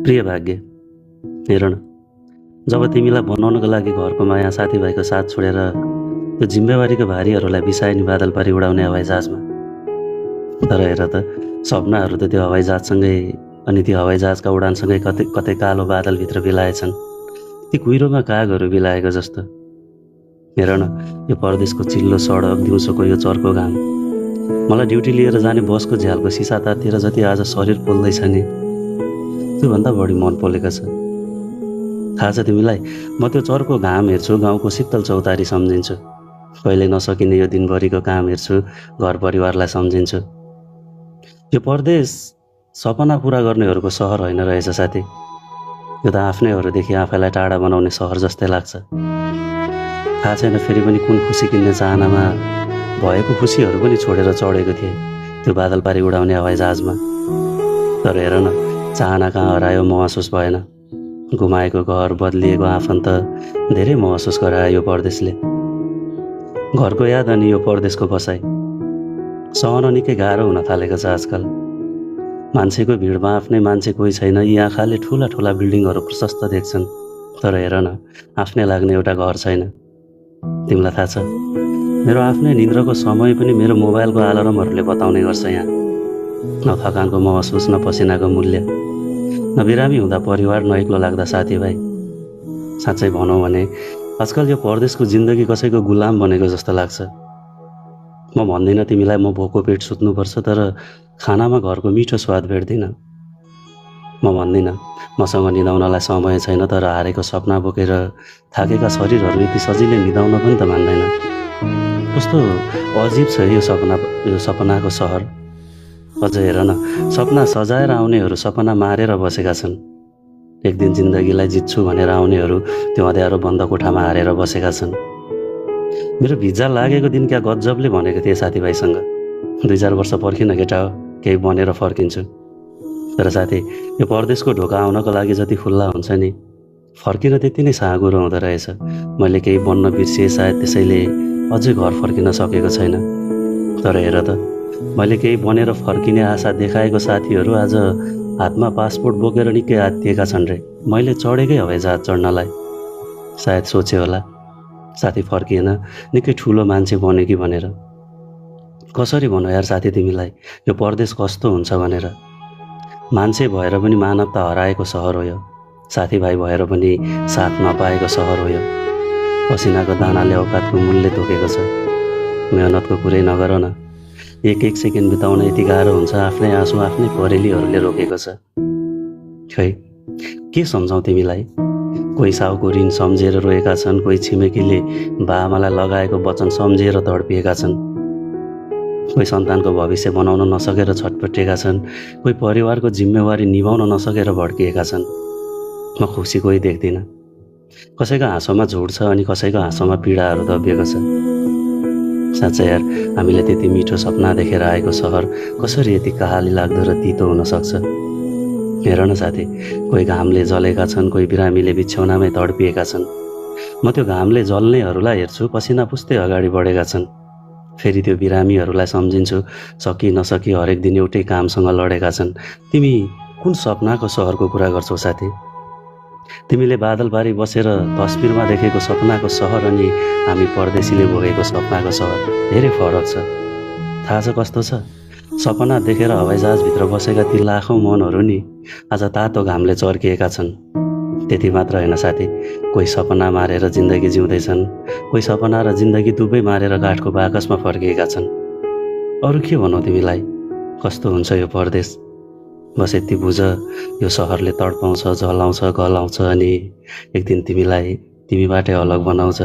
प्रिय भाग्य, हेर न, जब तिमीलाई बनाउनको लागि घरको माया साथीभाइको साथ छोडेर त्यो जिम्मेवारीको भारीहरूलाई बिसाइनी बादल पारी उडाउने हवाईजहाजमा। तर हेर त, सपनाहरू त त्यो हवाईजहाजसँगै अनि त्यो हवाईजहाजका उडानसँगै कतै कतै कालो बादलभित्र बिलाएछन्, ती कुहिरोमा कागहरू बिलाएको जस्तो। हेर न, यो परदेशको चिल्लो सडक, दिउँसोको यो चर्को घाम, मलाई ड्युटी लिएर जाने बसको झ्यालको सिसा तातेर जति आज शरीर पोल्दैछ नि, त्योभन्दा बढी मन पोलेको छ। थाहा छ तिमीलाई, म त्यो चर्को घाम हेर्छु, गाउँको शीतल चौतारी सम्झिन्छु, कहिले नसकिने यो दिनभरिको काम हेर्छु, घर परिवारलाई सम्झिन्छु। यो परदेश सपना पुरा गर्नेहरूको सहर होइन रहेछ साथी, यो त आफ्नैहरूदेखि आफैलाई टाढा बनाउने सहर जस्तै लाग्छ। थाहा छैन फेरि पनि कुन खुसी किन्ने चाहनामा भएको खुसीहरू पनि छोडेर चढेको थिएँ त्यो बादल पारी उडाउने हवाईजहाजमा। तर हेर न, चाहना कहाँ हरायो महसुस भएन। गुमाएको घर, बदलिएको आफन्त धेरै महसुस गरायो यो परदेशले। घरको याद अनि यो परदेशको बसाइ सहन निकै गाह्रो हुन थालेको छ आजकल। मान्छेको भिडमा आफ्नै मान्छे कोही छैन। यी आँखाले ठुला ठुला बिल्डिङहरू प्रशस्त देख्छन्, तर हेर न, आफ्नै लाग्ने एउटा घर छैन। तिमीलाई थाहा छ, मेरो आफ्नै निन्द्राको समय पनि मेरो मोबाइलको अलार्महरूले बताउने गर्छ। यहाँ न थकानको महसुस, न पसिनाको मूल्य, न बिरामी हुँदा परिवार, न एक्लो लाग्दा साथीभाइ। साँच्चै भनौँ भने आजकल यो परदेशको जिन्दगी कसैको गुलाम बनेको जस्तो लाग्छ। म भन्दिनँ तिमीलाई म भोको पेट सुत्नुपर्छ, तर खानामा घरको मिठो स्वाद भेट्दिनँ। म भन्दिनँ मसँग निदाउनलाई समय छैन, तर हारेको सपना बोकेर थाकेका शरीरहरू यति सजिलै निदाउन पनि त मान्दैन। कस्तो अजीब छ यो सपनाको सहर। अझ हेर न, सपना सजाएर आउनेहरू सपना मारेर बसेका छन्। एक दिन जिन्दगीलाई जित्छु भनेर आउनेहरू त्यो अँध्यारो बन्द कोठामा हारेर बसेका छन्। मेरो भिजा लागेको दिन क्या गजबले भनेको थिएँ साथीभाइसँग, 2-4 वर्ष पर्खिन केटा हो, केही बनेर फर्किन्छु। तर साथी, यो परदेशको ढोका आउनको लागि जति खुल्ला हुन्छ नि, फर्किन त्यति नै साँघुरो हुँदो रहेछ। मैले केही बन्न बिर्सिएँ सायद, त्यसैले अझै घर फर्किन सकेको छैन। तर हेर त, मैले केही बनेर फर्किने आशा देखाएको साथीहरू आज हातमा पासपोर्ट बोकेर निकै आत्तिएका छन् रे, मैले चढेकै हवाईजहाज चढ्नलाई। सायद सोचे होला साथी फर्किएन, निकै ठुलो मान्छे बन्यो कि भनेर। कसरी भनौँ यार साथी तिमीलाई, यो परदेश कस्तो हुन्छ भनेर। मान्छे भएर पनि मानवता हराएको सहर हो यो, साथीभाइ भएर पनि साथ नपाएको सहर हो यो। पसिनाको दानाले औकातको मूल्य तोकेको छ। मेहनतको कुरै नगर न, एक सेकेन्ड बिताउन यति गाह्रो हुन्छ, आफ्नै आँसु आफ्नै परेलीहरूले रोकेको छ। खै के सम्झाउँ तिमीलाई, कोही साउको ऋण सम्झेर रोएका छन्, कोही छिमेकीले बाआमालाई लगाएको वचन सम्झेर तडपिएका छन्, कोही सन्तानको भविष्य बनाउन नसकेर छटपटिएका छन्, कोही परिवारको जिम्मेवारी निभाउन नसकेर भड्किएका छन्। म खुसी कोही देख्दिनँ। कसैको हाँसोमा झुट छ अनि कसैको हाँसोमा पीडाहरू दबिएको छ। साँच्चै यार, हामीले त्यति मिठो सपना देखेर आएको सहर कसरी यति कहाली लाग्दो र तितो हुन सक्छ। हेर न साथी, कोही घामले जलेका छन्, कोही बिरामीले बिछ्यौनामै तडपिएका छन्। म त्यो घामले जल्नेहरूलाई हेर्छु, पसिना पुस्दै अगाडि बढेका छन्। फेरि त्यो बिरामीहरूलाई सम्झिन्छु, सकि नसकी हरेक दिन एउटै कामसँग लडेका छन्। तिमी कुन सपनाको सहरको कुरा गर्छौ साथी? तिमीले बादल पारी बसेर तस्बिरमा देखेको सपनाको सहर अनि हामी परदेशीले भोगेको सपनाको सहर धेरै फरक छ। थाहा छ कस्तो छ? सपना देखेर हवाईजहाजभित्र बसेका ती लाखौँ मनहरू नि आज तातो घामले चर्किएका छन्। त्यति मात्र होइन साथी, कोही सपना मारेर जिन्दगी जिउँदैछन्, कोही सपना र जिन्दगी दुवै मारेर काठको बाकसमा फर्किएका छन्। अरू के भनौँ तिमीलाई, कस्तो हुन्छ यो परदेश। बस यति बुझ, यो सहरले तडपाउँछ, जलाउँछ, गलाउँछ अनि एक दिन तिमीलाई तिमीबाटै अलग बनाउँछ।